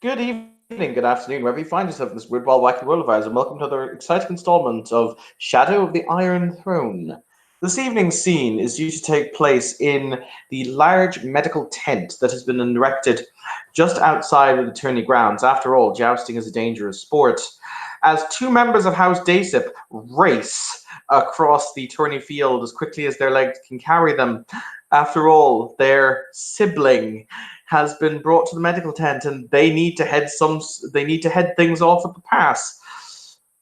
Good evening, good afternoon, wherever you find yourself in this weird, wild, wacky world of ours, and welcome to another exciting installment of Shadow of the Iron Throne. This evening's scene is due to take place in the large medical tent that has been erected just outside of the tourney grounds. After all, jousting is a dangerous sport. As two members of House Daysip race across the tourney field as quickly as their legs can carry them. After all, their sibling has been brought to the medical tent, and they need to head things off at the pass.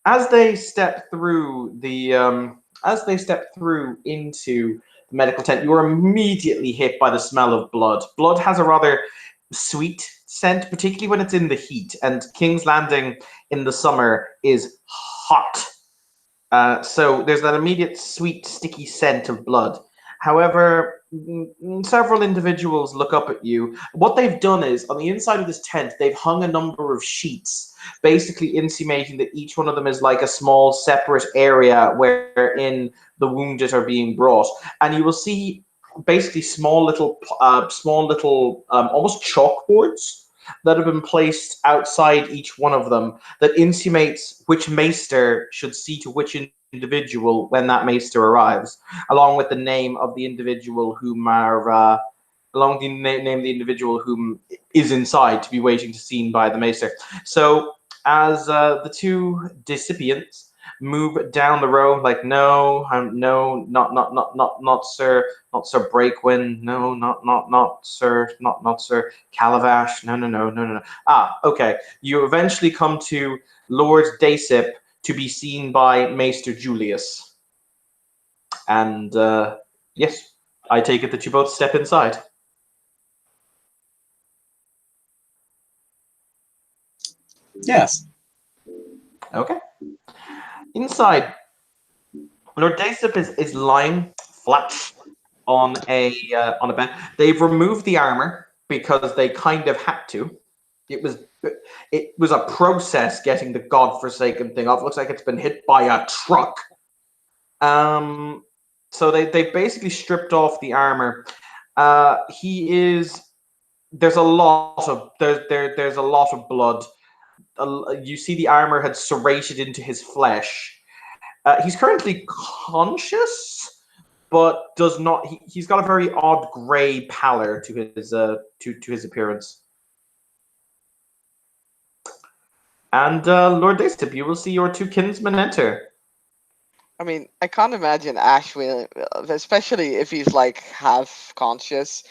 As they step through into the medical tent, you are immediately hit by the smell of blood. Blood has a rather sweet scent, particularly when it's in the heat, and King's Landing in the summer is hot. So there's that immediate sweet, sticky scent of blood. However, several individuals look up at you. What they've done is, on the inside of this tent, they've hung a number of sheets, basically intimating that each one of them is like a small, separate area wherein the wounded are being brought. And you will see basically almost chalkboards that have been placed outside each one of them that intimates which maester should see to which individual when that maester arrives, along with the name of the individual name of the individual whom is inside to be waiting to seen by the maester. So as the two discipients move down the road, like no, no, not sir, not Sir Breakwind, no, not sir, not Sir Calabash, no. Ah, okay. You eventually come to Lord Daysip to be seen by Maester Julius. And yes, I take it that you both step inside. Yes. Okay. Inside, Lord Daysip is lying flat on a bed. They've removed the armor because they kind of had to. It was a process getting the godforsaken thing off. Looks like it's been hit by a truck. So they basically stripped off the armor. There's a lot of blood. You see the armor had serrated into his flesh. He's currently conscious, but does not. He's got a very odd grey pallor to his appearance. And Lord Daysip, you will see your two kinsmen enter. I mean, I can't imagine Ash will, especially if he's like half conscious,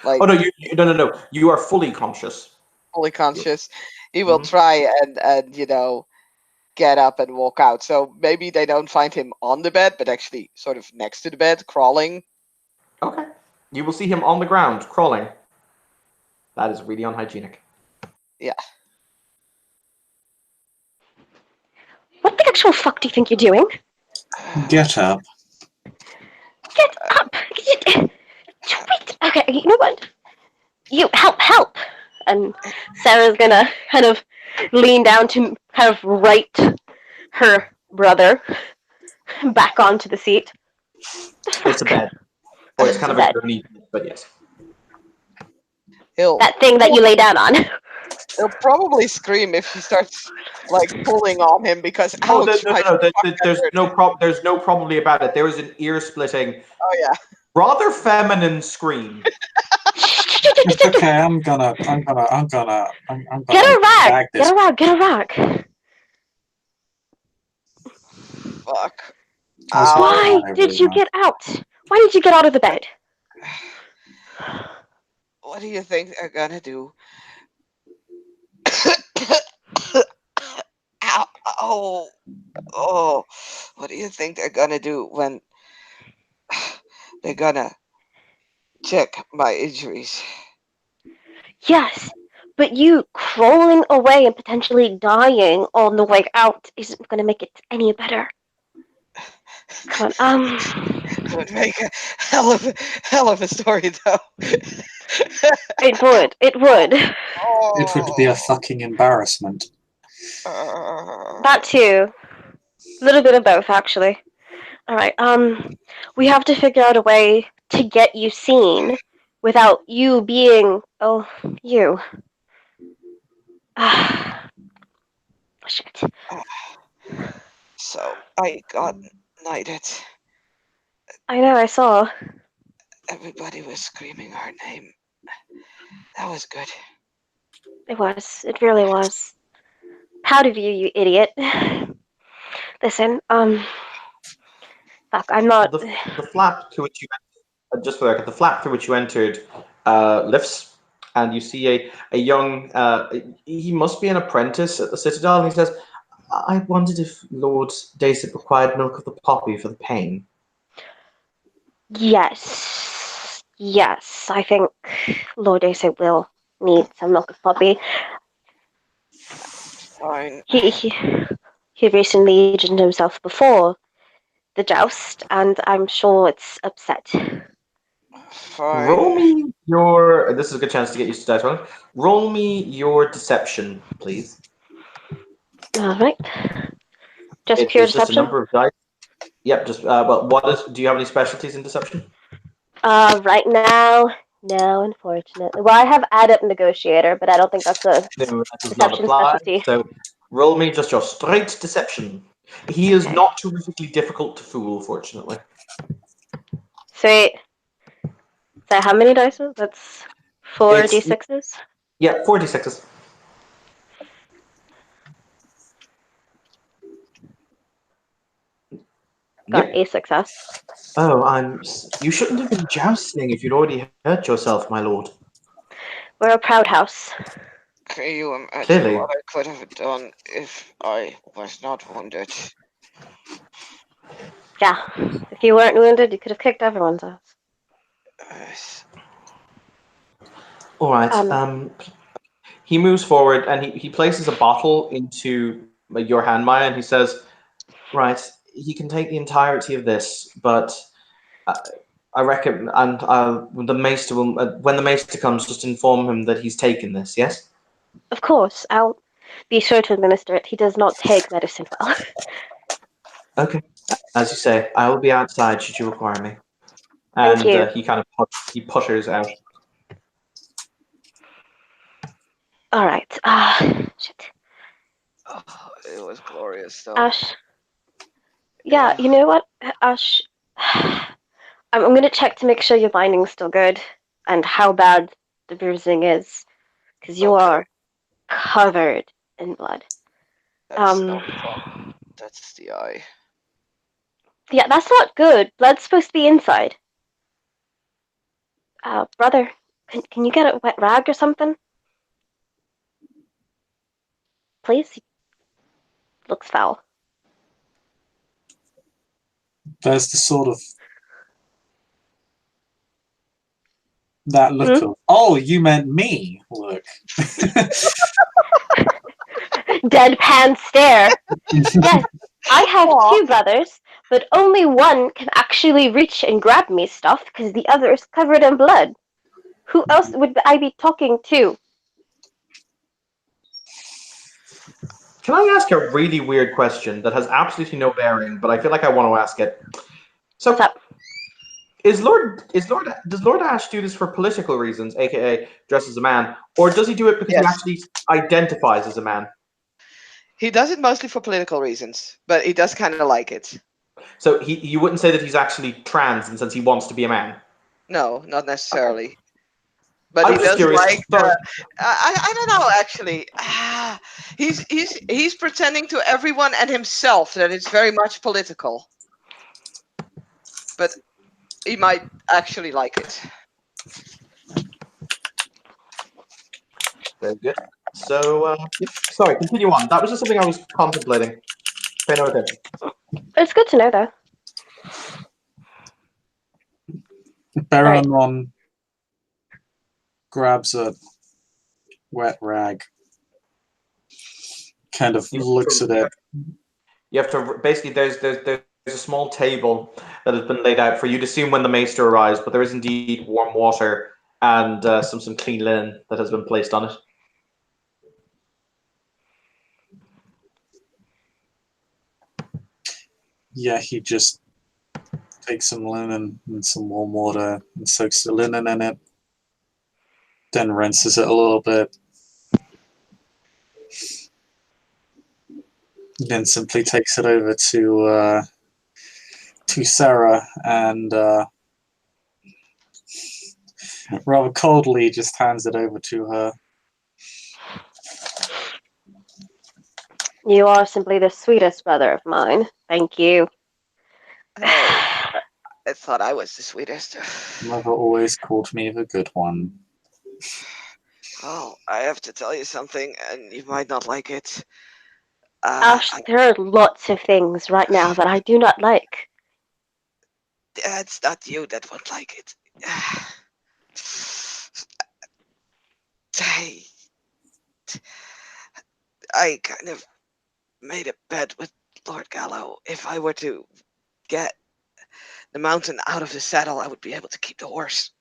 like Oh no, no. You are fully conscious. fully conscious. He will try and get up and walk out. So maybe they don't find him on the bed, but actually sort of next to the bed, crawling. Okay. You will see him on the ground, crawling. That is really unhygienic. Yeah. What the actual fuck do you think you're doing? Get up. Get up! Wait! Okay, you know what? You help! And Sarah's gonna kind of lean down to kind of right her brother back onto the seat. It's a bed. Or it's kind of a gurney, but yes. That thing that you lay down on. He'll probably scream if she starts like pulling on him because no. There's no probably about it. There is an ear-splitting. Oh yeah. Rather feminine scream. It's okay. I'm gonna. Get a rock. Get a rock. Fuck. Why did you get out? Why did you get out of the bed? What do you think they're gonna do? Oh, what do you think they're gonna do when they're gonna check my injuries? Yes, but you crawling away and potentially dying on the way out isn't going to make it any better. Come on, It would make a hell of a story, though. It would. Oh. It would be a fucking embarrassment. That too. A little bit of both, actually. All right. We have to figure out a way to get you seen without you being you. Shit. So I got knighted. I know, I saw. Everybody was screaming our name. That was good. It was. It really was. Proud of you, you idiot. Listen, fuck, I'm not. The flap to which you just for the record, the flap through which you entered lifts, and you see a young. He must be an apprentice at the Citadel, and he says, "I wondered if Lord Daysip required milk of the poppy for the pain." Yes. Yes, I think Lord Daysip will need some milk of puppy. Fine. He recently aged himself before the joust, and I'm sure it's upset. Roll Fine. me your. This is a good chance to get used to dice rolling. Roll me your deception, please. All right. Just It pure is just a deception. number of dice. Yep. Just well, what is? Do you have any specialties in deception? Right now, no, unfortunately. Well, I have adept negotiator, but I don't think that's a No, that does not deception apply. specialty. So roll me just your straight deception. He is Okay. not terrifically difficult to fool, fortunately. Sweet. So how many dice? That's four It's d6s. yeah, 46s. Got Yep. a success. Oh, You shouldn't have been jousting if you'd already hurt yourself, my lord. We're a proud house. Can you imagine Clearly. what I could have done if I was not wounded? Yeah. If you weren't wounded, you could have kicked everyone's ass. Yes. All right. Um. He moves forward and he places a bottle into your hand, Maya, and he says, "Right, he can take the entirety of this, but uh, I reckon, and the maester will, when the maester comes, just inform him that he's taken this. Yes." Of course, I'll be sure to administer it. He does not take medicine well. Okay. As you say, I will be outside should you require me. Thank And you. he kind of he putters out. All right. Shit. Oh, it was glorious, though. Ash. Yeah, you know what, Ash? I'm gonna check to make sure your binding's still good and how bad the bruising is, because you Okay. are covered in blood. That's no problem. That's the eye. Yeah, that's not good. Blood's supposed to be inside. Brother, can you get a wet rag or something? Please? He looks foul. There's the sort of that look of, oh, you meant me, look. Deadpan stare. Yes, I have two brothers, but only one can actually reach and grab me stuff because the other is covered in blood. Who else would I be talking to? Can I ask a really weird question that has absolutely no bearing, but I feel like I want to ask it? So, What's up? does Lord Ash do this for political reasons, aka dress as a man, or does he do it because he Yes. actually identifies as a man? He does it mostly for political reasons, but he does kind of like it. So you wouldn't say that he's actually trans in the sense he wants to be a man. No, not necessarily. But I'm he just does curious. like. I don't know actually. He's pretending to everyone and himself that it's very much political. But he might actually like it. Very good. So, sorry, continue on. That was just something I was contemplating. Pay no attention. It's good to know, though. Baron grabs a wet rag, kind of looks at it. You have to basically there's a small table that has been laid out for you to assume when the maester arrives, but there is indeed warm water and some clean linen that has been placed on it. Yeah, he just takes some linen and some warm water and soaks the linen in it, then rinses it a little bit, Then simply takes it over to Sarah and rather coldly just hands it over to her. You are simply the sweetest brother of mine. Thank you. Oh, I thought I was the sweetest. Mother always called me the good one. Oh, I have to tell you something, and you might not like it. Ash, there are lots of things right now that I do not like. It's not you that would like it. I kind of made a bet with Lord Gallo. If I were to get the mountain out of the saddle, I would be able to keep the horse.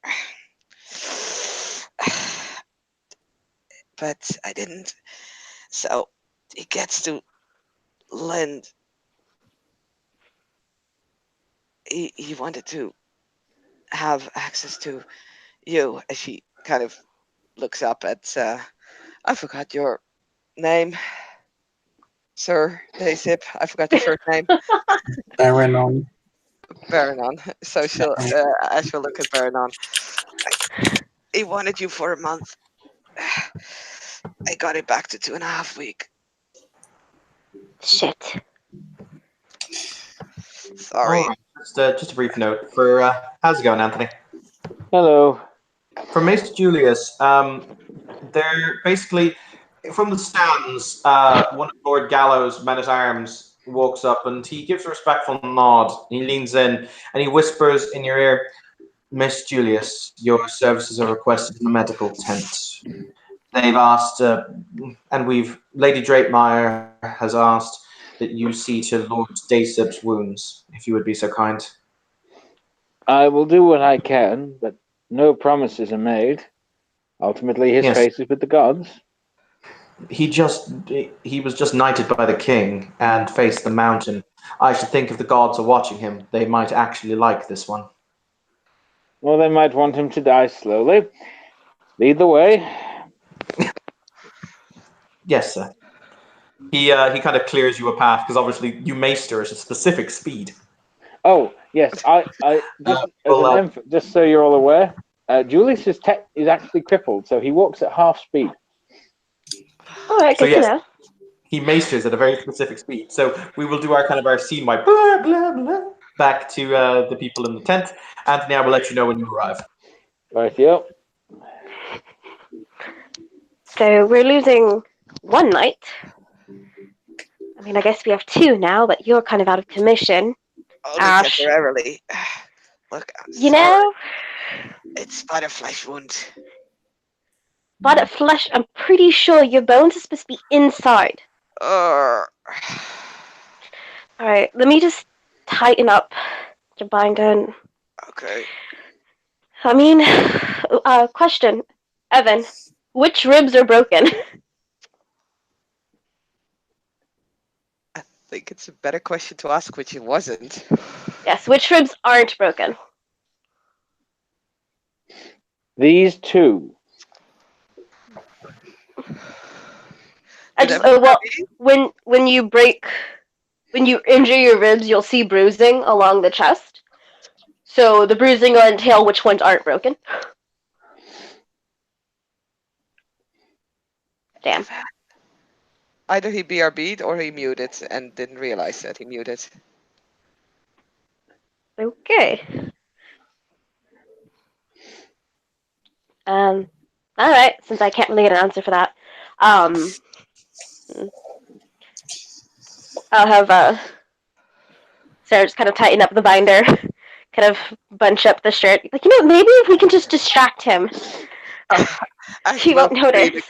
But I didn't. So he gets to lend. He wanted to have access to you. As she kind of looks up at, I forgot your name, Sir Daysip. I forgot your first name. Baronon. Baranon. So Ash will look at Baranon. He wanted you for a month. I got it back to 2.5 weeks. Shit. Sorry. All right. Just a brief note for how's it going, Anthony? Hello. For Maester Julius, they're basically from the stands. One of Lord Gallo's men at arms walks up and he gives a respectful nod. He leans in and he whispers in your ear, "Miss Julius, your services are requested in the medical tent." They've asked, and Lady Drapemeyer has asked that you see to Lord Daysip's wounds, if you would be so kind. I will do what I can, but no promises are made. Ultimately, his Yes. fate is with the gods. He was just knighted by the king and faced the mountain. I should think if the gods are watching him, they might actually like this one. Well, they might want him to die slowly. Lead the way. Yes, sir. He kind of clears you a path because obviously you maester at a specific speed. Oh, yes. I just just so you're all aware, Julius is actually crippled, so he walks at half speed. All right, So good to yes, know. he maesters at a very specific speed. So we will do our scene by blah blah blah back to the people in the tent. Anthony, I will let you know when you arrive. Right, yep. So we're losing one knight. I mean, I guess we have two now, but you're kind of out of commission. Only Ash. temporarily. Look, I'm You sorry. know, It's but a flesh wound. but at flesh, I'm pretty sure your bones are supposed to be inside. Uh, All right, let me just tighten up your binder. okay. I mean, question, Evan, which ribs are broken? I think it's a better question to ask which it wasn't. Yes, which ribs aren't broken? These two. When you injure your ribs, you'll see bruising along the chest. So the bruising will entail which ones aren't broken. Damn. Either he BRB'd or he muted and didn't realize that he muted. Okay. All right. Since I can't really get an answer for that, I'll have Sarah just kind of tighten up the binder, kind of bunch up the shirt. Like, maybe if we can just distract him, he won't notice.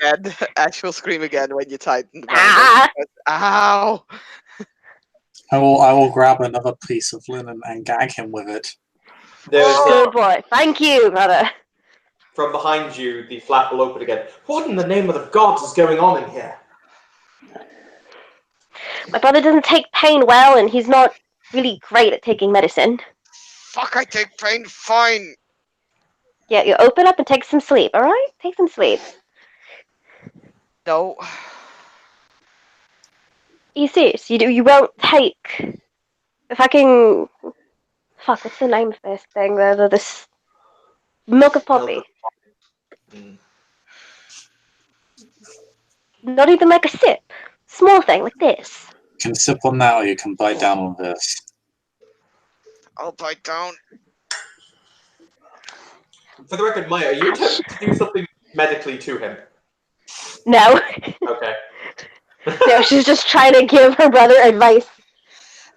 Ash will scream again when you tighten the binder. Ah! Ow! I will grab another piece of linen and gag him with it. There's Good boy. Thank you, brother. from behind you, the flap will open again. What in the name of the gods is going on in here? My brother doesn't take pain well, and he's not really great at taking medicine. Fuck, I take pain fine. Yeah, you open up and take some sleep, alright? Take some sleep. No. you serious? You won't take the fucking fuck? What's the name of this thing? This milk of poppy. Mm. Not even like a sip. Small thing like this. You can sip on that, or you can bite down on this. I'll bite down. For the record, Maya, are you attempting to do something medically to him? No. Okay. No, she's just trying to give her brother advice.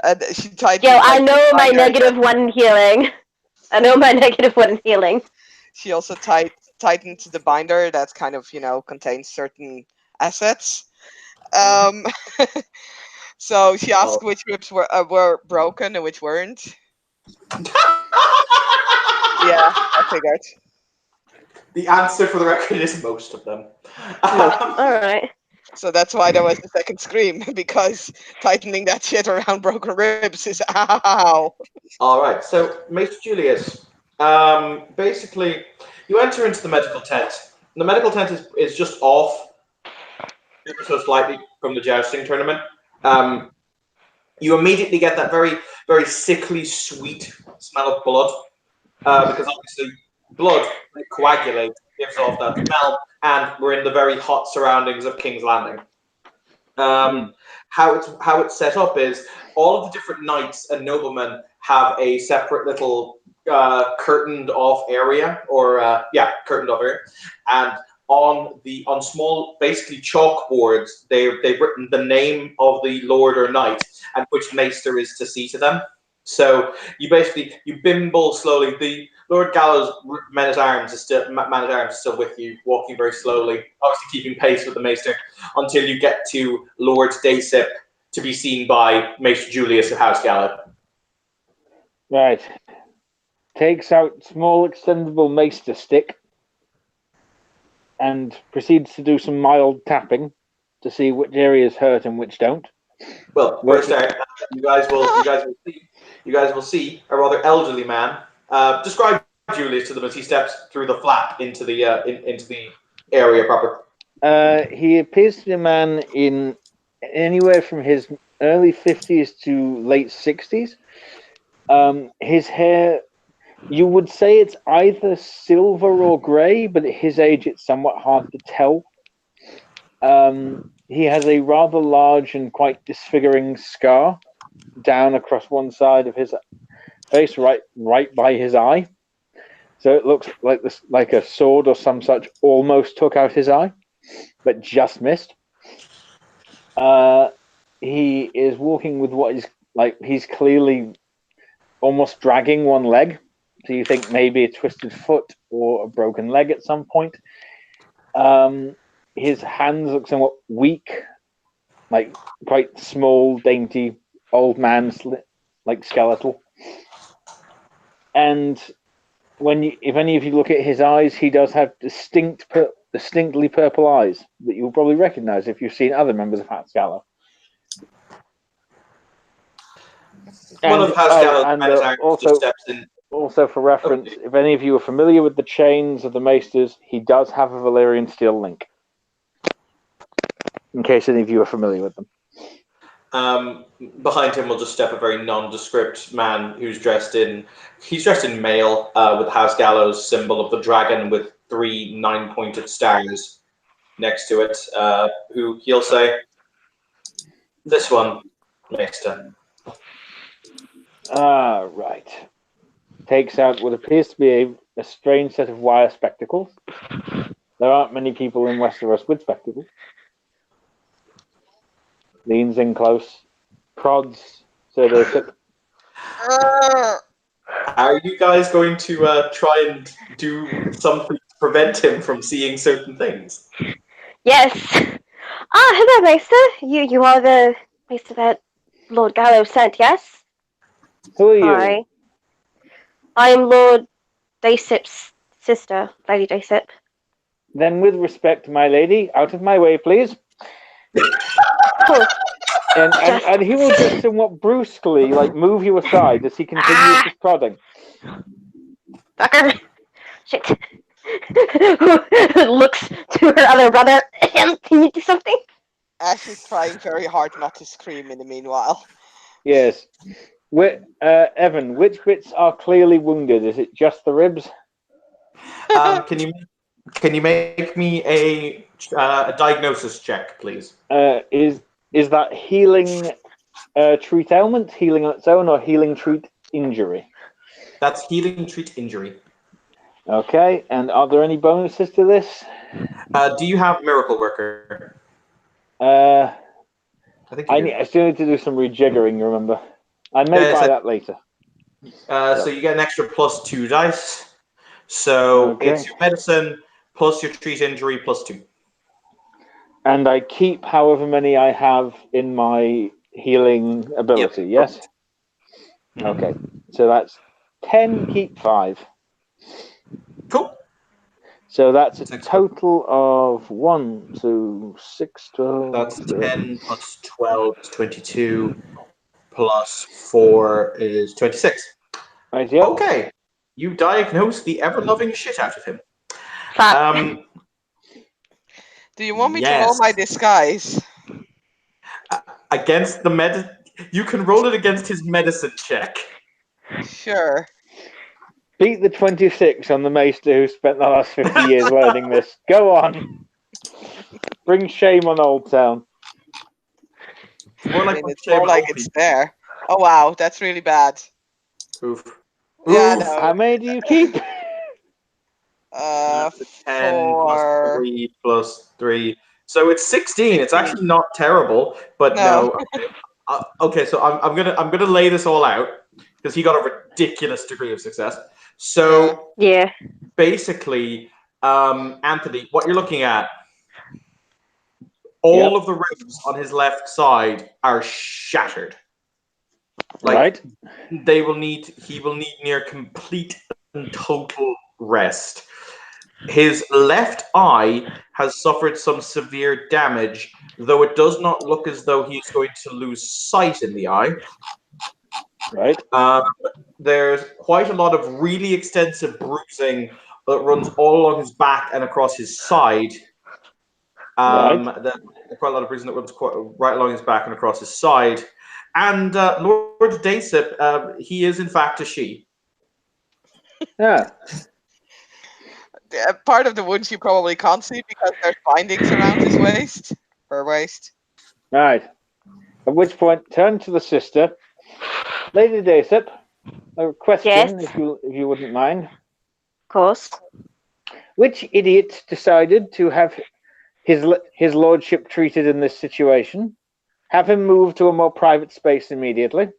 And she tied. Yo, I know my negative one healing. I know my negative one healing. She also tightened the binder that kind of contains certain assets. So she asked which ribs were broken and which weren't. Yeah, I figured. The answer for the record is most of them. Alright. So that's why there was the second scream, because tightening that shit around broken ribs is ow. All right, so Maester Julius, basically, you enter into the medical tent. The medical tent is just off, ever so slightly, from the jousting tournament. You immediately get that very, very sickly, sweet smell of blood, because obviously blood, when it coagulates, gives off that smell, and we're in the very hot surroundings of King's Landing. How it's set up is all of the different knights and noblemen have a separate little curtained off area, or curtained off area, and on small, basically chalkboards, they've written the name of the lord or knight and which maester is to see to them. So you bimble slowly. The Lord Gallows man at arms is still with you, walking very slowly, obviously keeping pace with the maester, until you get to Lord Daysip, to be seen by Maester Julius of House Gallo. Right. Takes out small extendable maester stick and proceeds to do some mild tapping to see which areas hurt and which don't. Well, first out, you guys will see a rather elderly man. Describe Julius to them as he steps through the flap into the area proper. He appears to be a man in anywhere from his early 50s to late 60s. His hair, you would say it's either silver or grey, but at his age it's somewhat hard to tell. He has a rather large and quite disfiguring scar down across one side of his face, right by his eye. So it looks like a sword or some such almost took out his eye, but just missed. He is walking with what is he's clearly almost dragging one leg. So you think maybe a twisted foot or a broken leg at some point. His hands look somewhat weak, like quite small, dainty, old man, skeletal. And if any of you look at his eyes, he does have distinctly purple eyes that you'll probably recognize if you've seen other members of House Gallo. One of House Gallo's also steps in. Also, for reference, if any of you are familiar with the chains of the Maesters, he does have a Valyrian steel link. In case any of you are familiar with them. Behind him will just step a very nondescript man who's dressed in mail, with House Gallo's symbol of the dragon with 3 9-pointed stars next to it. Who he'll say, "This one, Maester." Right. Takes out what appears to be a strange set of wire spectacles. There aren't many people in Westeros with spectacles. Leans in close, prods Sir Daysip. Are you guys going to try and do something to prevent him from seeing certain things? Yes. Hello, Maester. You are the Maester that Lord Gallo sent, yes? Who are you? Hi. I am Lord Daysip's sister, Lady Daysip. Then, with respect, my lady, out of my way, please. Cool. And he will just somewhat brusquely move you aside as he continues his prodding. Fucker. Shit. Looks to her other brother. Can you do something? Ash is trying very hard not to scream in the meanwhile. Yes. Evan, which bits are clearly wounded? Is it just the ribs? Can you make me a diagnosis check, please? Is that healing treat ailment, healing on its own, or healing treat injury? That's healing treat injury. Okay, and are there any bonuses to this? Do you have miracle worker? I I think you do. I still need to do some rejiggering, remember. I may Yeah, buy that later. So you get an extra +2 dice. So Okay. it's your medicine plus your treat injury +2. And I keep however many I have in my healing ability, Yep. yes? Okay, so that's 10, keep 5. Cool. So that's a Six. total of 1, 2, 6, 12. That's 10 plus 12 is 22 plus 4 is 26. Right, yep. Okay. You diagnose the ever-loving shit out of him. Fuck. Do you want me to Yes. roll my disguise? Against the you can roll it against his medicine check. Sure. Beat the 26 on the maester who spent the last 50 years learning this. Go on. Bring shame on Old Town. More like It's more shame like on it's people. there. Oh wow, that's really bad. Oof. Yeah, Oof. no. How many do you keep? That's a 10 plus 4. 3 plus 3. So it's 16. It's 16. actually not terrible, but No. okay, so I'm gonna lay this all out because he got a ridiculous degree of success. So Yeah. basically, Anthony, what you're looking at, all of the ribs on his left side are shattered. Like Right. he will need near complete and total rest. His left eye has suffered some severe damage, though it does not look as though he is going to lose sight in the eye. Right. There's quite a lot of really extensive bruising that runs all along his back and across his side. There's quite a lot of bruising that runs right along his back and across his side. And Lord Daysip, he is in fact a she. Yeah. Part of the wounds you probably can't see because there's bindings around his waist. Her waist. Right. At which point, turn to the sister. Lady Daysip, a question, Yes. if you wouldn't mind. Of course. Which idiot decided to have his lordship treated in this situation? Have him moved to a more private space immediately.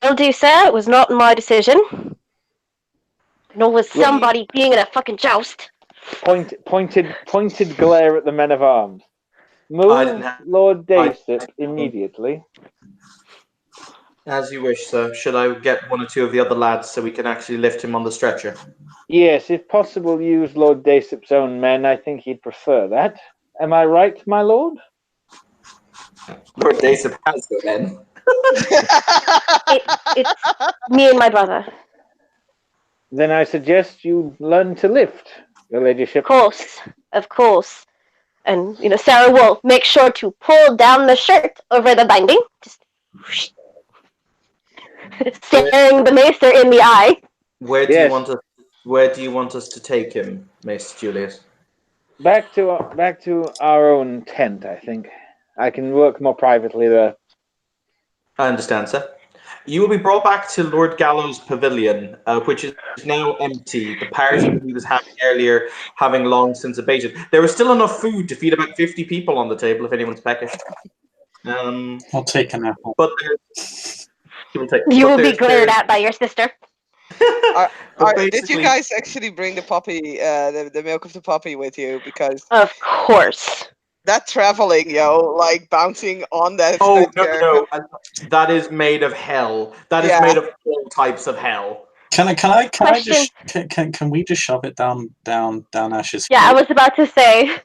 Will do, sir. It was not my decision. Nor was somebody being in a fucking joust. Pointed glare at the men of arms. Move Lord Daysip immediately. As you wish, sir. Should I get one or two of the other lads so we can actually lift him on the stretcher? Yes, if possible, use Lord Daysip's own men. I think he'd prefer that. Am I right, my lord? Lord Daysip has no men. It's me and my brother. Then I suggest you learn to lift, your ladyship. Of course. And, Sarah will make sure to pull down the shirt over the binding. Just whoosh. Staring the maester in the eye. Where do you want us to take him, Maester Julius? Back to our own tent, I think. I can work more privately there. I understand, sir. You will be brought back to Lord Gallows' pavilion, which is now empty. The party that he was having earlier having long since abated. There was still enough food to feed about 50 people on the table if anyone's peckish. I'll take an apple. But you will be glared at by your sister. Did you guys actually bring the puppy, the milk of the puppy with you? Because of course. That traveling, like bouncing on that. Oh no! That is made of hell. That is made of all types of hell. Can we just shove it down Ash's? Yeah, I was about to say.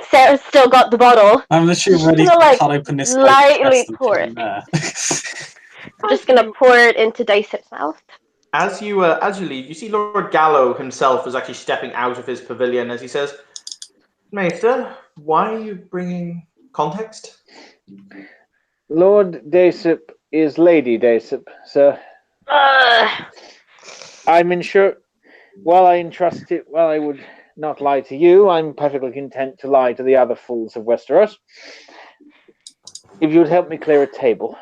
Sarah's still got the bottle. I'm literally ready to cut open this lightly pour it. I'm just gonna pour it into Daysip's mouth. As you leave, you see Lord Gallo himself is actually stepping out of his pavilion as he says, "Maester, why are you bringing context? Lord Daysip is Lady Daysip, sir. I'm sure. While I would not lie to you, I'm perfectly content to lie to the other fools of Westeros. If you would help me clear a table.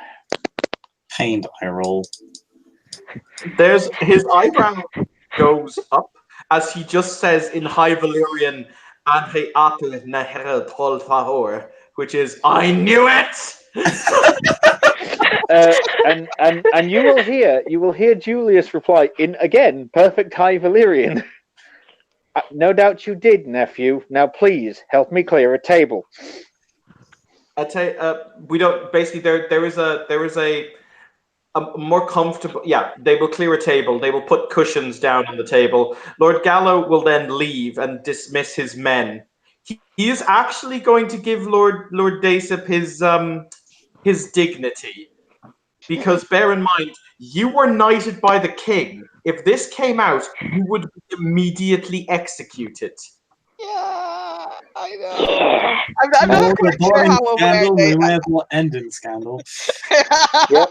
Pained eye roll. There's his eyebrow goes up as he just says in High Valyrian, "Anhe atle naher tol fahor," which is "I knew it." And you will hear Julius reply in again perfect High Valyrian. No doubt you did, nephew. Now please help me clear a table. I'd say we don't. Basically, there is a more comfortable. Yeah, they will clear a table. They will put cushions down on the table. Lord Gallo will then leave and dismiss his men. He is actually going to give Lord Daysip his dignity, because bear in mind, you were knighted by the king. If this came out, you would be immediately executed. Yeah, I know. Yeah. I'm not More quite sure boring how aware scandal, they. may as well end in scandal. Yep.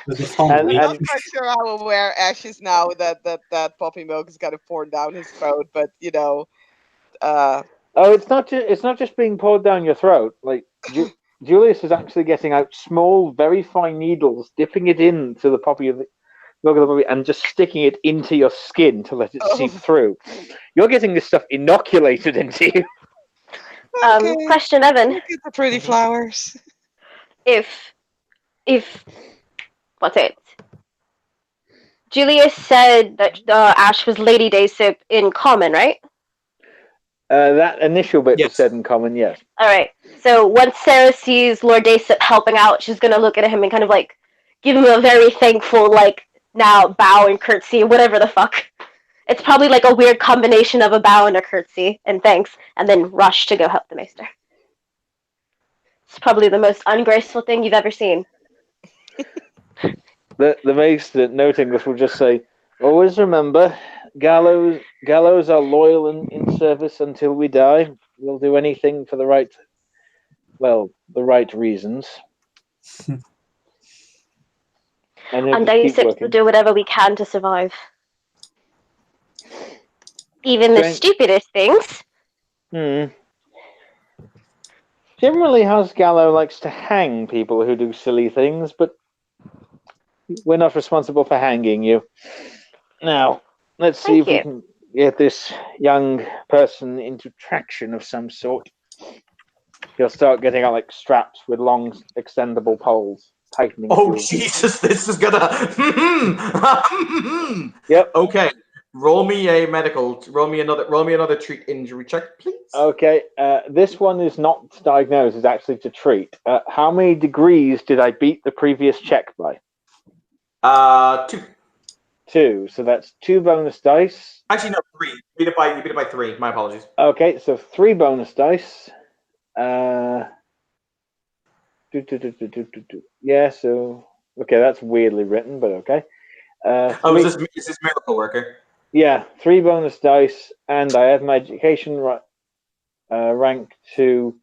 With the fun And- week. I'm not quite sure how aware Ash is now that poppy milk is kind of poured down his throat, but Oh, it's not just being poured down your throat. Like Julius is actually getting out small, very fine needles, dipping it into the poppy of the milk of the poppy, and just sticking it into your skin to let it seep through. You're getting this stuff inoculated into you. okay. Question, Evan. Look at the pretty flowers. If what's it? Julius said that Ash was Lady Daysip in common, right? That initial bit was Yes. said in common, yes. All right. So once Sarah sees Lord Daysip helping out, she's gonna look at him and kind of like give him a very thankful now bow and curtsy, whatever the fuck. It's probably like a weird combination of a bow and a curtsy and thanks, and then rush to go help the maester. It's probably the most ungraceful thing you've ever seen. The maester, noting this, will just say, "Always remember, gallows are loyal in service until we die. We'll do anything for the right reasons." And And just keep Daysip will working. do whatever we can to survive. Even the stupidest things. Generally, House Gallo likes to hang people who do silly things, but we're not responsible for hanging you. Now, let's see if we can get this young person into traction of some sort. He'll start getting out like straps with long, extendable poles, tightening. Oh Jesus! This is gonna. Yep. Okay. Roll me another treat injury check, please. Okay. This one is not to diagnose; it's actually to treat. How many degrees did I beat the previous check by? 2. 2. So that's 2 bonus dice. Actually, no, 3. You beat it by 3. My apologies. Okay, so 3 bonus dice. Yeah, so okay, that's weirdly written, but okay. Is this Miracle Worker? Yeah, 3 bonus dice, and I add my education rank to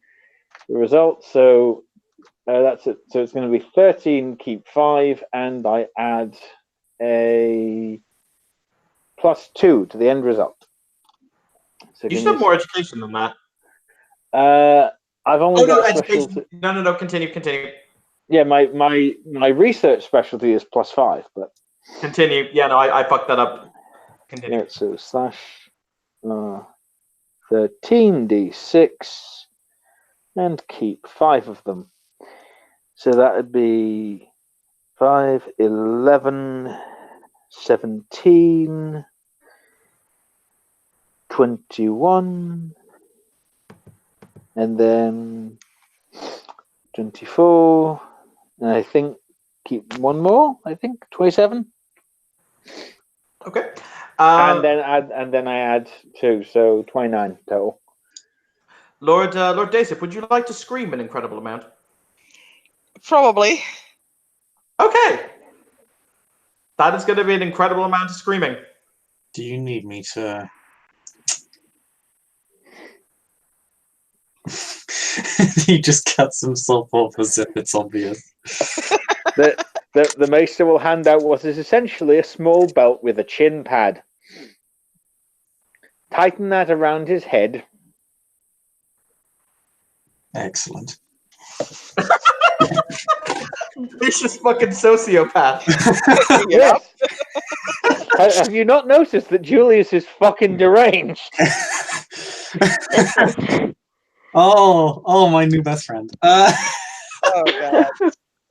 the result, so that's it. So it's going to be 13, keep 5, and I add a +2 to the end result. So You should have more education than that. I've only got education. specialty. No. Continue. Yeah, my research specialty is +5, but continue. Yeah, no, I fucked that up. Continue. Yeah, so slash 13d6 and keep 5 of them. So that would be 5, 11, 17, 21, and then 24, and I think keep 1 more, 27. Okay. And then I add 2, so 29 total. Lord Daysip, would you like to scream an incredible amount? Probably. Okay. That is going to be an incredible amount of screaming. Do you need me to He just cuts himself off as if it's obvious. The maester will hand out what is essentially a small belt with a chin pad. Tighten that around his head. Excellent. Vicious fucking sociopath. Yeah. Yes. Have you not noticed that Julius is fucking deranged? Listen, Oh, my new best friend. Oh god.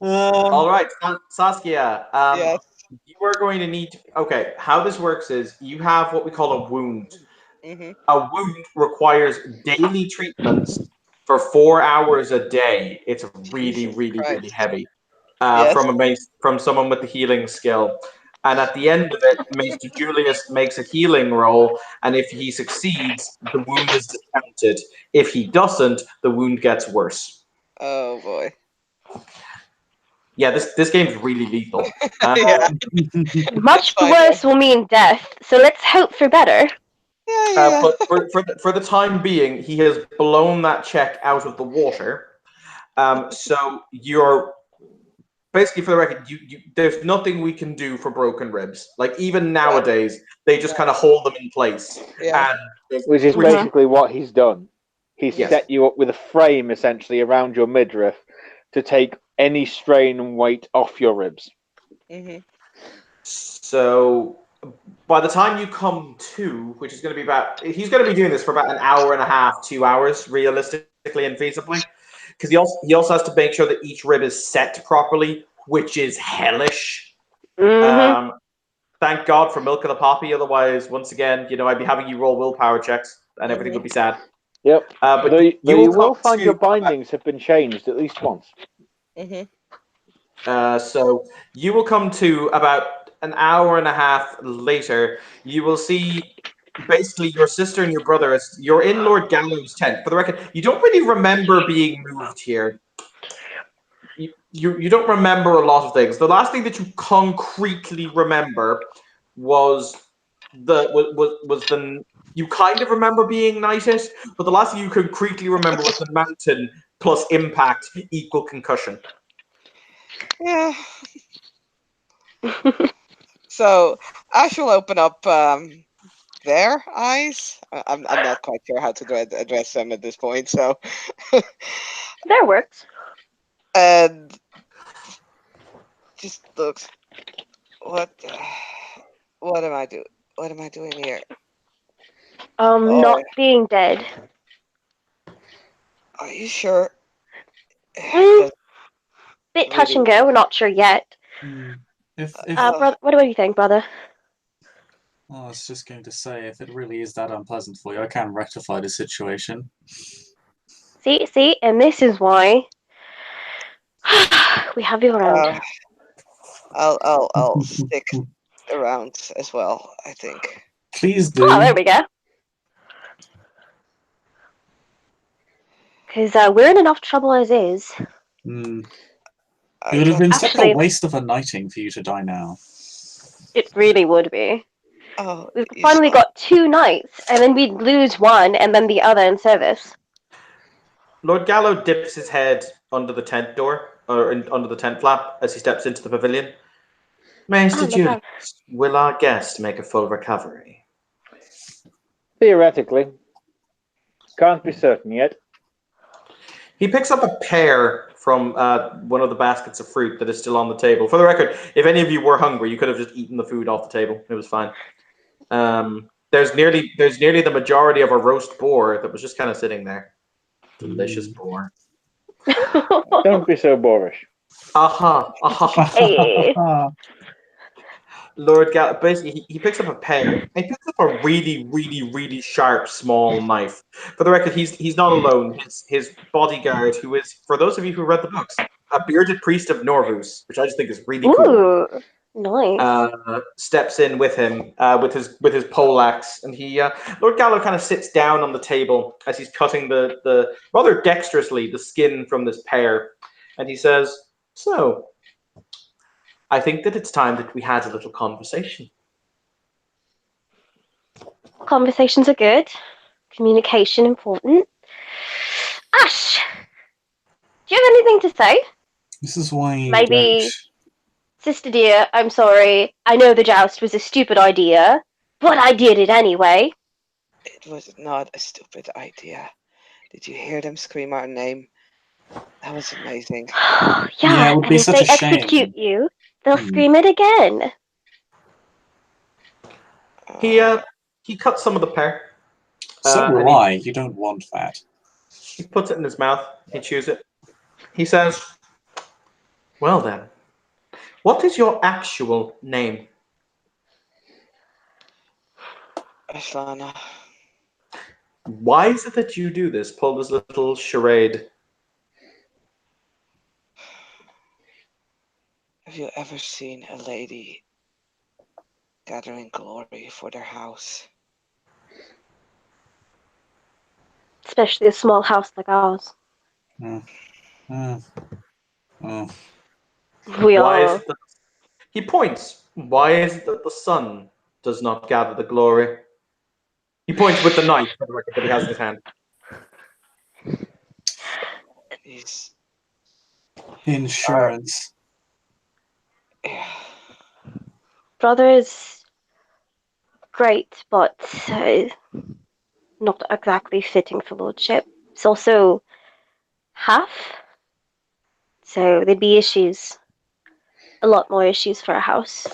All right, Saskia. Yes. You are going to need. Okay, how this works is you have what we call a wound. Mm-hmm. A wound requires daily treatments for 4 hours a day. It's really, Jesus really, Christ. really heavy. Yes. From someone with the healing skill. And at the end of it, Maester Julius makes a healing roll, and if he succeeds, the wound is discounted. If he doesn't, the wound gets worse. Oh boy. Yeah, this game's really lethal. Yeah. much fine, worse will mean death, so let's hope for better. Yeah. But for the time being, he has blown that check out of the water. So you're basically, for the record, there's nothing we can do for broken ribs. Like even nowadays, they just kind of hold them in place. Yeah. And Which is basically what he's done. He's Yes. set you up with a frame essentially around your midriff to take any strain and weight off your ribs. Mm-hmm. So by the time you come to, which is going to be he's going to be doing this for about an hour and a half, 2 hours, realistically and feasibly, because he also has to make sure that each rib is set properly, which is hellish. Mm-hmm. Thank God for Milk of the Poppy. Otherwise, once again, I'd be having you roll willpower checks, and everything would be sad. Yep. But Though you will come find to- your bindings have been changed at least once. Mm-hmm. So you will come to about an hour and a half later. You will see basically your sister and your brother. You're in Lord Gallow's tent. For the record, you don't really remember being moved here. You don't remember a lot of things. The last thing that you concretely remember was the you kind of remember being knighted, but the last thing you concretely remember was the mountain plus impact equal concussion. Yeah. So Ash will open up their eyes. I'm not quite sure how to address them at this point. So That works. and just looks. What am I doing? What am I doing here? Not being dead. Are you sure? Mm, bit touch and go. We're not sure yet. If Brother, what do you think, brother? I was just going to say, if it really is that unpleasant for you, I can rectify the situation. See, and this is why we have you around. I'll stick around as well. I think. Please do. Oh, there we go. Because we're in enough trouble as is. It would have been such Actually- a waste of a knighting for you to die now. It really would be. Oh, We've finally got 2 knights, and then we'd lose one, and then the other in service. Lord Gallo dips his head under the tent door, under the tent flap, as he steps into the pavilion. Maester Julius, will our guest make a full recovery? Theoretically. Can't be certain yet. He picks up a pear from one of the baskets of fruit that is still on the table. For the record, if any of you were hungry, you could have just eaten the food off the table. It was fine. There's nearly the majority of a roast boar that was just kind of sitting there. Delicious boar. Don't be so boorish. Hey. Lord Gal, basically, he picks up a pear. He picks up a really, really, really sharp, small knife. For the record, he's not alone. His bodyguard, who is, for those of you who read the books, a bearded priest of Norvus, which I just think is really cool. Ooh, nice. Steps in with him with his poleaxe, and Lord Gallo kind of sits down on the table as he's cutting the rather dexterously the skin from this pear, and he says, "So, I think that it's time that we had a little conversation." Conversations are good. Communication important. Ash, do you have anything to say? This is why you Maybe, don't. sister dear, I'm sorry. I know the joust was a stupid idea, but I did it anyway. It was not a stupid idea. Did you hear them scream our name? That was amazing. Yeah, Yeah, it would and be if such they a shame. execute you, they'll Hmm. scream it again. He cuts some of the pear. So will and I. You don't want that. he puts it in his mouth. He chews it. He says, "Well then, what is your actual name?" Ashlana, Why is it that you do this? Pull this little charade. have you ever seen a lady gathering glory for their house? Especially a small house like ours. Hmm. Hmm. Hmm. We Why is are. it that he points? Why is it that the sun does not gather the glory? He points with the knife that he has in his hand. He's Insurance. yeah, Brother is great, but not exactly fitting for lordship. It's also half, so there'd be issues. A lot more issues for a house.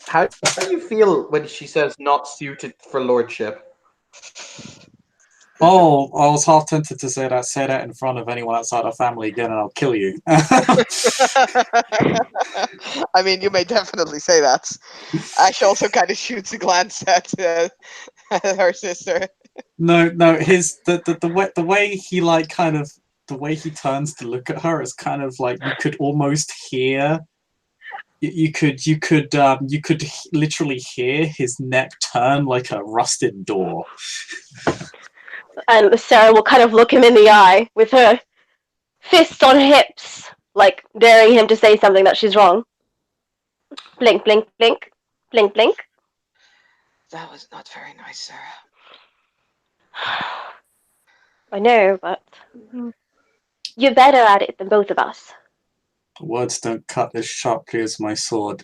How do you feel when she says not suited for lordship? Oh, I was half tempted to say that in front of anyone outside our family again, and I'll kill you. I mean, you may definitely say that. Ash also kind of shoots a glance at her sister. No, the way he like kind of the way he turns to look at her is kind of like you could almost hear. You could literally hear his neck turn like a rusted door. And Sarah will kind of look him in the eye with her fist on hips, like daring him to say something that she's wrong. Blink, blink, blink. Blink, blink. That was not very nice, Sarah. I know, but you're better at it than both of us. Words don't cut as sharply as my sword.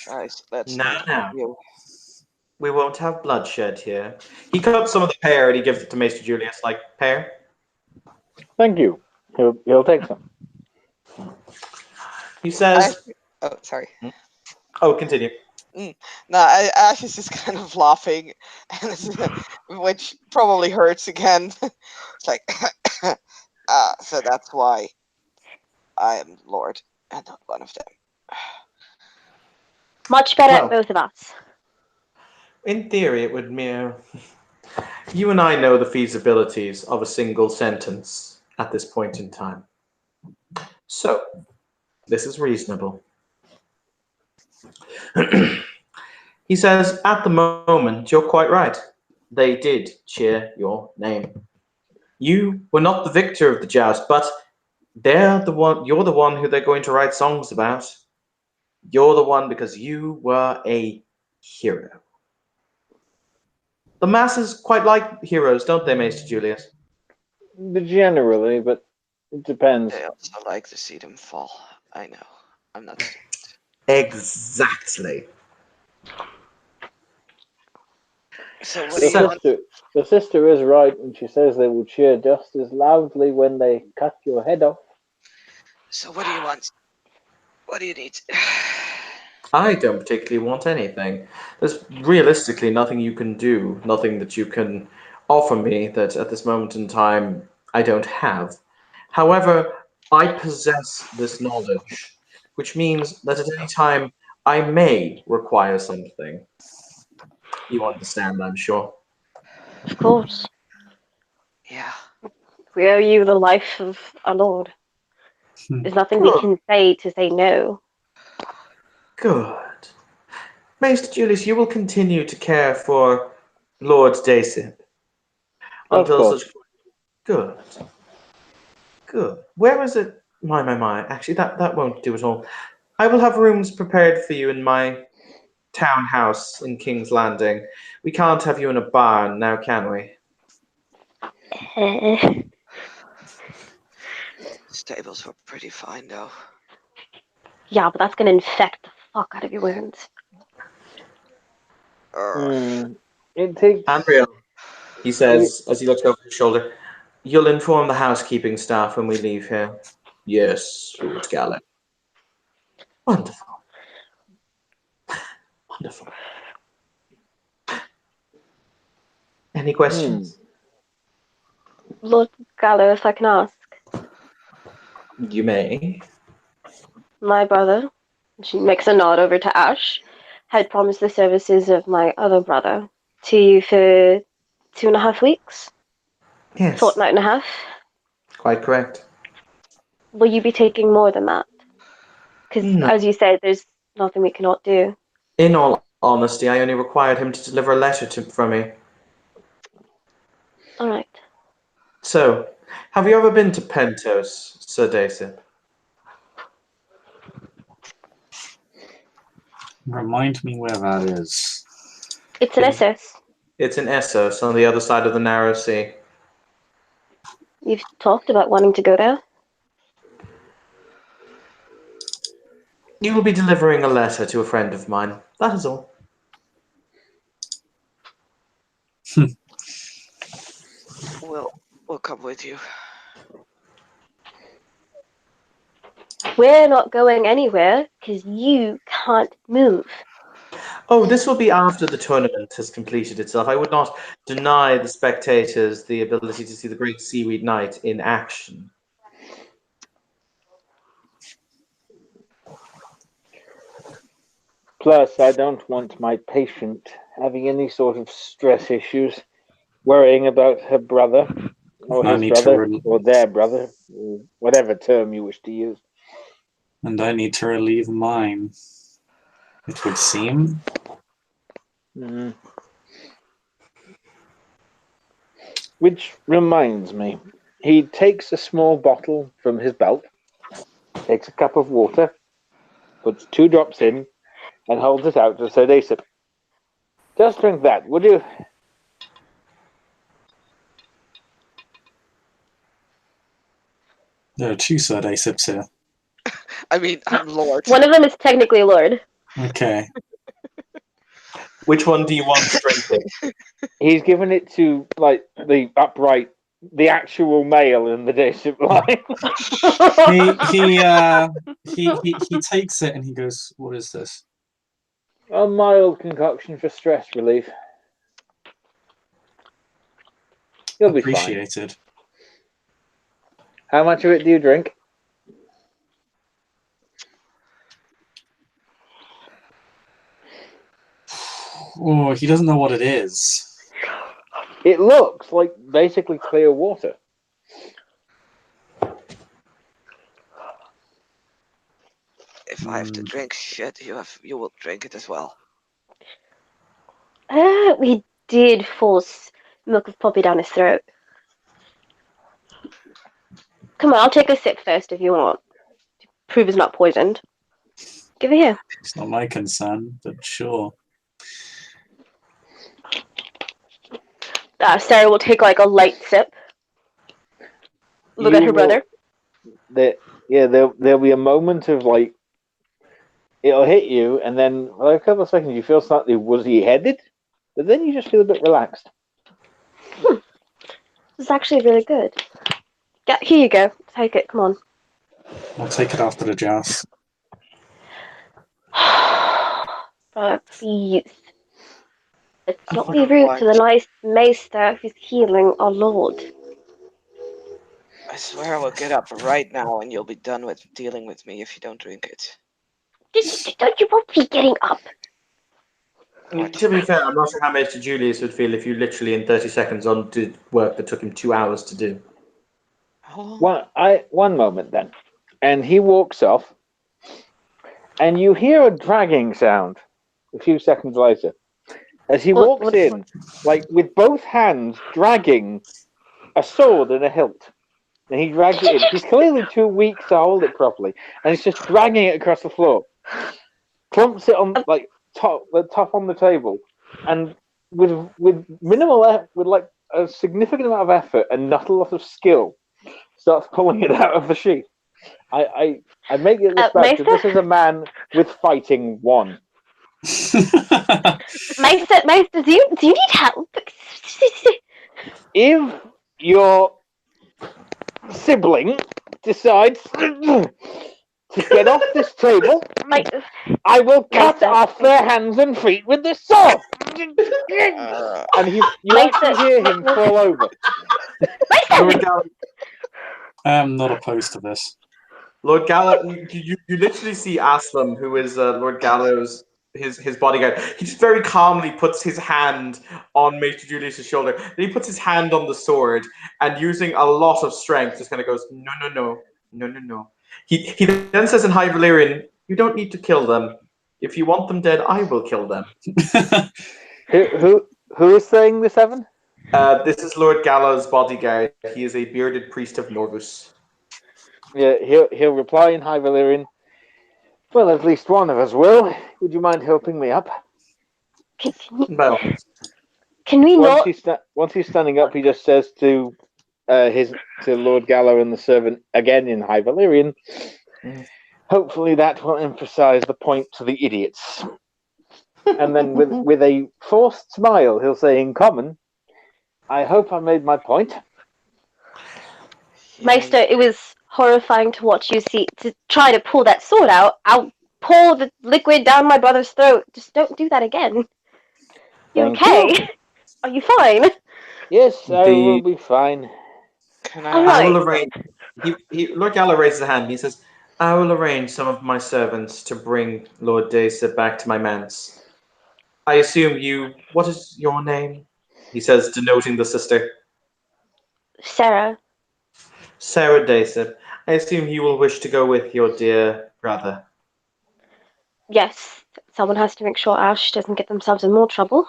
Guys, let's Now, not now, argue. we won't have bloodshed here. He cuts some of the pear and he gives it to Maester Julius, like, pear. Thank you. He'll take some. He says, Oh, sorry. oh, continue. No, Ash is just kind of laughing, which probably hurts again. It's like, so that's why I am Lord and not one of them. Much better at Well, both of us. in theory, it would mere. You and I know the feasibilities of a single sentence at this point in time. So, this is reasonable. He says, at the moment, you're quite right. They did cheer your name. You were not the victor of the joust, but you're the one who they're going to write songs about. You're the one because you were a hero. The masses quite like heroes, don't they, Maester Julius? Generally, but it depends. They also like to see them fall. I know. I'm not stupid. Exactly. So what do you want? The sister is right when she says they will cheer just as loudly when they cut your head off. So what do you want? What do you need? I don't particularly want anything. There's realistically nothing you can do, nothing that you can offer me that at this moment in time I don't have. However, I possess this knowledge, which means that at any time I may require something. You understand, I'm sure. Of course. Yeah. We owe you the life of our lord. There's nothing we Good. can say to say no. Good. Maester Julius, you will continue to care for Lord Daysip Of until course. such. Good. Good. Where is it? My. Actually, that won't do at all. I will have rooms prepared for you in my townhouse in King's Landing. We can't have you in a barn now, can we? Stables were pretty fine, though. Yeah, but that's gonna infect the fuck out of your wounds. It takes. Andrea, he says as he looks over his shoulder, you'll inform the housekeeping staff when we leave here. Yes, Lord Gallo. Wonderful. Wonderful. Any questions? Lord Gallo, if I can ask. You may. My brother, she makes a nod over to Ash, had promised the services of my other brother to you for 2.5 weeks? Yes. Fortnight and a half? Quite correct. Will you be taking more than that? Because, No. as you said, there's nothing we cannot do. In all honesty, I only required him to deliver a letter from me. All right. So, have you ever been to Pentos, Sir Daysip? Remind me where that is. It's an SS. It's in Essos, on the other side of the narrow sea. You've talked about wanting to go there. You will be delivering a letter to a friend of mine. That is all. We'll come with you. We're not going anywhere because you can't move. Oh, this will be after the tournament has completed itself. I would not deny the spectators the ability to see the Great Seaweed Knight in action. Plus, I don't want my patient having any sort of stress issues, worrying about her brother, or No his need to brother, or their brother, or whatever term you wish to use. And I need to relieve mine. It would seem. Which reminds me, he takes a small bottle from his belt, takes a cup of water, puts 2 drops in, and holds it out to Sir Daysip. Just drink that, would you? There are 2 Sir Daysips here. I mean, I'm Lord. One of them is technically Lord. Okay. Which one do you want drinking? He's given it to, like, the upright, the actual male in the Daysip line. He takes it and he goes, "What is this?" A mild concoction for stress relief. You'll be fine. Appreciated. How much of it do you drink? Oh, he doesn't know what it is. It looks like basically clear water. If I have to drink shit, you will drink it as well. We did force milk of poppy down his throat. Come on, I'll take a sip first if you want. Prove it's not poisoned. Give it here. It's not my concern, but sure. Sarah will take like a light sip. Look at her brother. There'll be a moment of like, it'll hit you, and then for a couple of seconds you feel slightly woozy-headed, but then you just feel a bit relaxed. This is actually really good. Yeah, here you go. Take it. Come on. I'll take it after the joust. Brother, please. Let's not Oh, be rude to the nice maester who's healing our lord. I swear I will get up right now and you'll be done with dealing with me if you don't drink it. Don't you won't be getting up. To be fair, I'm not sure how Mr. Julius would feel if you literally in 30 seconds did work that took him 2 hours to do. One moment then. And he walks off, and you hear a dragging sound a few seconds later. As he walks in, like with both hands dragging a sword and a hilt. And he drags it in. He's clearly too weak to hold it properly. And he's just dragging it across the floor. Clumps it on top on the table. And with minimal effort, with like a significant amount of effort and not a lot of skill, starts pulling it out of the sheath. I make it respect that Maester? this is a man with fighting one. Maester, do you need help? If your sibling decides to get off this table, I will cut Maester. off their hands and feet with this sword. And you actually hear him fall over. Lord Gallo, I am not opposed to this. Lord Gallo, you literally see Aslam, who is Lord Gallo's his bodyguard. He just very calmly puts his hand on Maester Julius's shoulder. Then he puts his hand on the sword and, using a lot of strength, just kind of goes, no, no, no, no, no, no. He then says in High Valyrian, "You don't need to kill them. If you want them dead, I will kill them." Who is saying this, Evan? This is Lord Gallo's bodyguard. He is a bearded priest of Norvus. Yeah, he'll reply in High Valyrian. Well, at least one of us will. Would you mind helping me up? Well, Can we not? Once he's standing up, he just says to Lord Gallo and the servant again in High Valyrian. Hopefully that will emphasize the point to the idiots. And then with a forced smile, he'll say in common, "I hope I made my point." Maester, it was horrifying to watch you to try to pull that sword out. I'll pour the liquid down my brother's throat. Just don't do that again. You Thank okay? you. Are you fine? Yes, I will be fine. Can All I right. will arrange. Lord Gallo raises a hand. He says, "I will arrange some of my servants to bring Lord Daysip back to my manse. I assume you. What is your name?" He says, denoting the sister. Sarah. Sarah Daysip. I assume you will wish to go with your dear brother. Yes, someone has to make sure Ash doesn't get themselves in more trouble.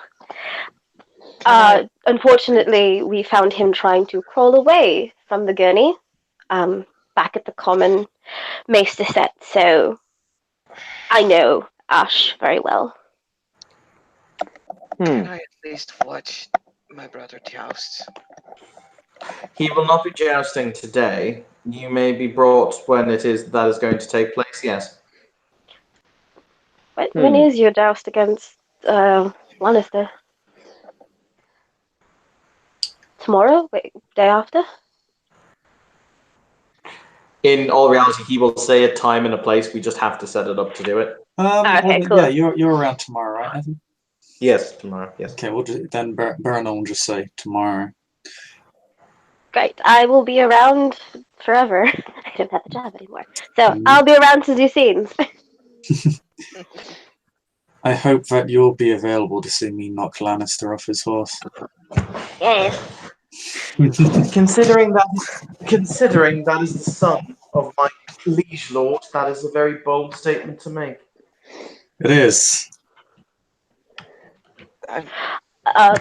Unfortunately, we found him trying to crawl away from the gurney, back at the common Maester set, so I know Ash very well. Can I at least watch my brother joust? He will not be jousting today. You may be brought when that is going to take place. Yes. When is your joust against Lannister? Tomorrow? Wait, day after? In all reality, he will say a time and a place. We just have to set it up to do it. Okay, cool. Yeah, you're around tomorrow, right, Evan? Yes, tomorrow. Yes. Okay, then Bernal will just say tomorrow. Great. I will be around forever. I don't have a job anymore. So I'll be around to do scenes. I hope that you'll be available to see me knock Lannister off his horse. Considering that is the son of my liege lord, that is a very bold statement to make. It is.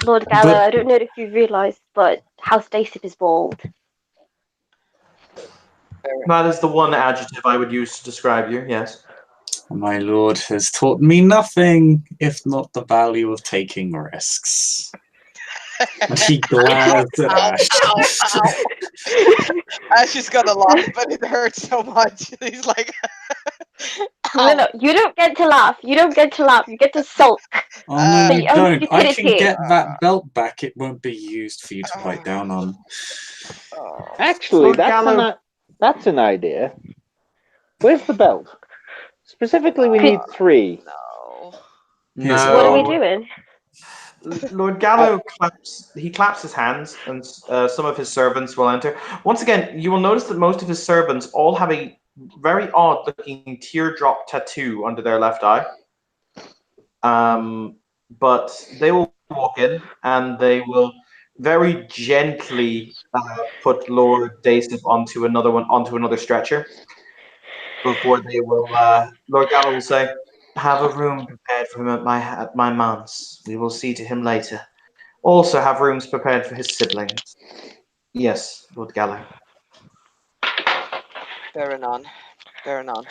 Lord Gallo, I don't know if you realised, but House Daysip is bald. That is the one adjective I would use to describe you, yes. My lord has taught me nothing, if not the value of taking risks. And he glares at Ash. Ash is gonna laugh, but it hurts so much. He's like, No, you don't get to laugh. You don't get to laugh. You get to sulk. Oh no, you don't. I can stupidity. get that belt back. It won't be used for you to bite down on. Actually, Lord that's an idea. Where's the belt? Specifically, we need 3. No. What are we doing? Lord Gallo claps his hands, and some of his servants will enter. Once again, you will notice that most of his servants all have a very odd-looking teardrop tattoo under their left eye. But they will walk in, and they will very gently put Lord Daysip onto another stretcher. Before they will, Lord Gallo will say, "Have a room prepared for him at my manse. We will see to him later. Also have rooms prepared for his siblings." Yes, Lord Gallo. fair enough. Fair enough.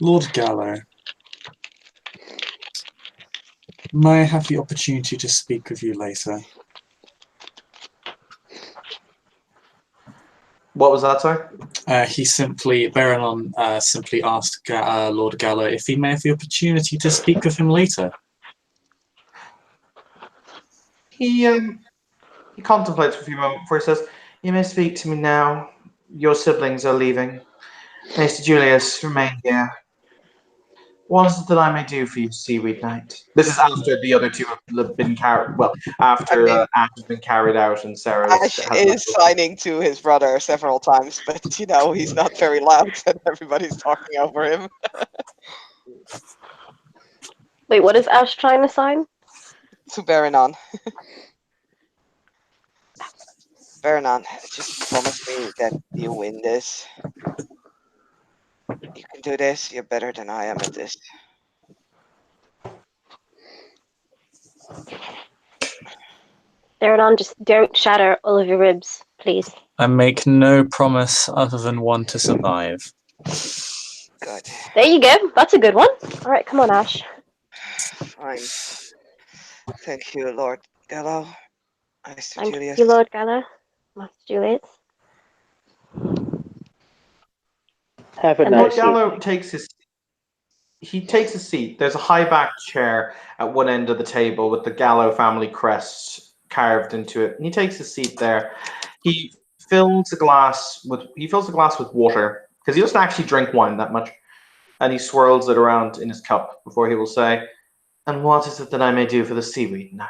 Lord Gallo. May I have the opportunity to speak with you later? What was that, sorry? Baranon simply asked Lord Gallo if he may have the opportunity to speak with him later. He contemplates for a few moments before he says, "You may speak to me now. Your siblings are leaving. Mr. Julius, remain here. What is it that I may do for you, Seaweed Knight?" This is after the other two have been carried. Well, after I mean, Ash has been carried out and Sarah Ash has is signing to his brother several times, but he's not very loud and everybody's talking over him. Wait, what is Ash trying to sign? To Baranon. Baranon, just promise me that you win this. You can do this. You're better than I am at this. Therodon, just don't shatter all of your ribs, please. I make no promise other than one to survive. Good. There you go. That's a good one. All right, come on, Ash. Fine. Thank you, Lord Gallo. Mr. Thank Julius. you, Lord Gallo. Master Julius. Have a And Lord nice Gallo evening. takes a seat. There's a high-backed chair at one end of the table with the Gallo family crest carved into it. And he takes a seat there. He fills a glass with water because he doesn't actually drink wine that much, and he swirls it around in his cup before he will say, "And what is it that I may do for the Seaweed Knight?"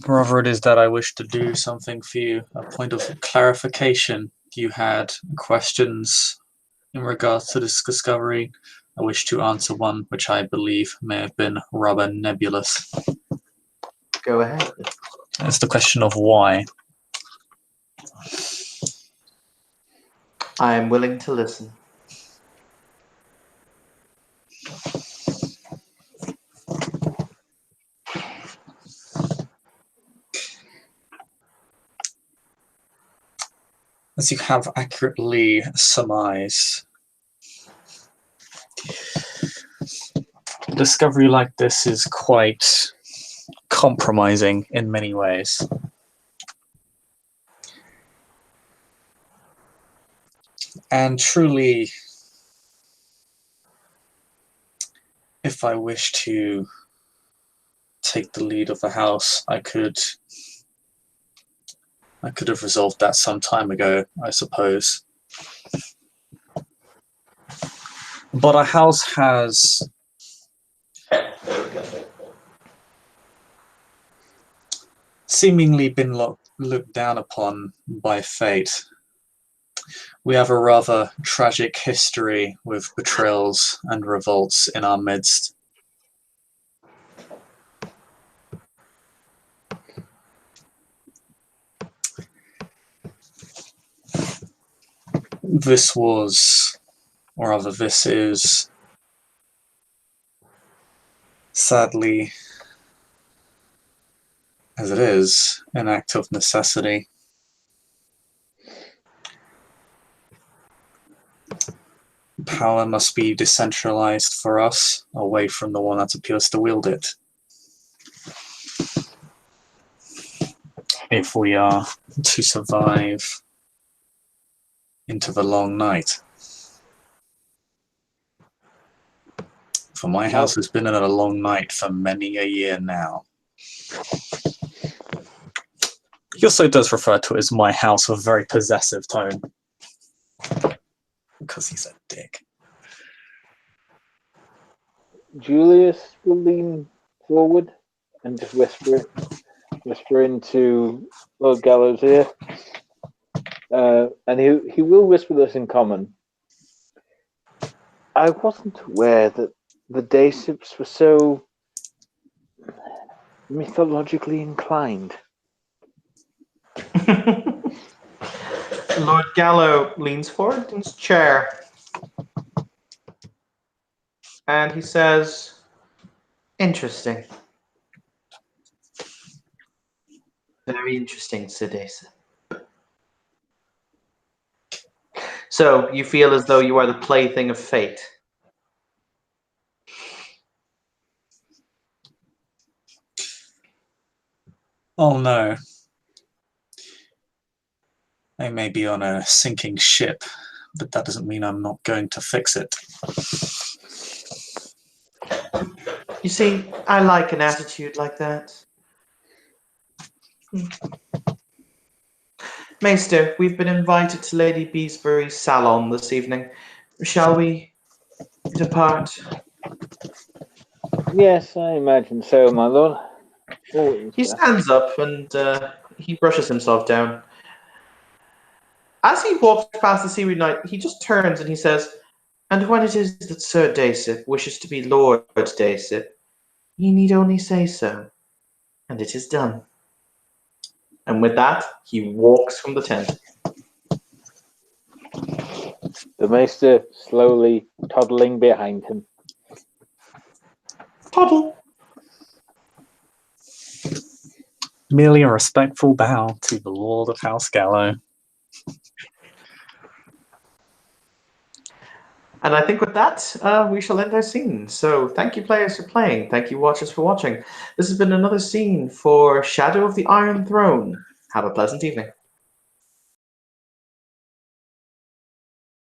Rather, it is that I wish to do something for you. A point of clarification. You had questions in regards to this discovery. I wish to answer one which I believe may have been rather nebulous. Go ahead. It's the question of why. I am willing to listen. As you have accurately surmised, a discovery like this is quite compromising in many ways. And truly, if I wish to take the lead of the house, I could have resolved that some time ago, I suppose. But our house has seemingly been looked down upon by fate. We have a rather tragic history with betrayals and revolts in our midst. This is, sadly, as it is, an act of necessity. Power must be decentralized for us, away from the one that appears to wield it. If we are to survive into the long night. For my house has been in a long night for many a year now. He also does refer to it as my house with a very possessive tone. Because he's a dick. Julius will lean forward and just whisper into Lord Gallo's ear. And he will whisper this in common. I wasn't aware that the Daysips were so mythologically inclined. Lord Gallo leans forward in his chair and he says, "Interesting. Very interesting, Sir Daysip. So you feel as though you are the plaything of fate. Oh no. I may be on a sinking ship, but that doesn't mean I'm not going to fix it. You see, I like an attitude like that. Maester, we've been invited to Lady Beesbury's salon this evening. Shall we depart? Yes, I imagine so, my lord. Oh, He stands up and he brushes himself down. As he walks past the seaweed knight, he just turns and he says, "And when it is that Sir Daysip wishes to be Lord Daysip, he need only say so, and it is done." And with that, he walks from the tent. the maester slowly toddling behind him. Toddle. Merely a respectful bow to the Lord of House Gallo. And I think with that, we shall end our scene. So thank you, players, for playing. Thank you, watchers, for watching. This has been another scene for Shadow of the Iron Throne. Have a pleasant evening.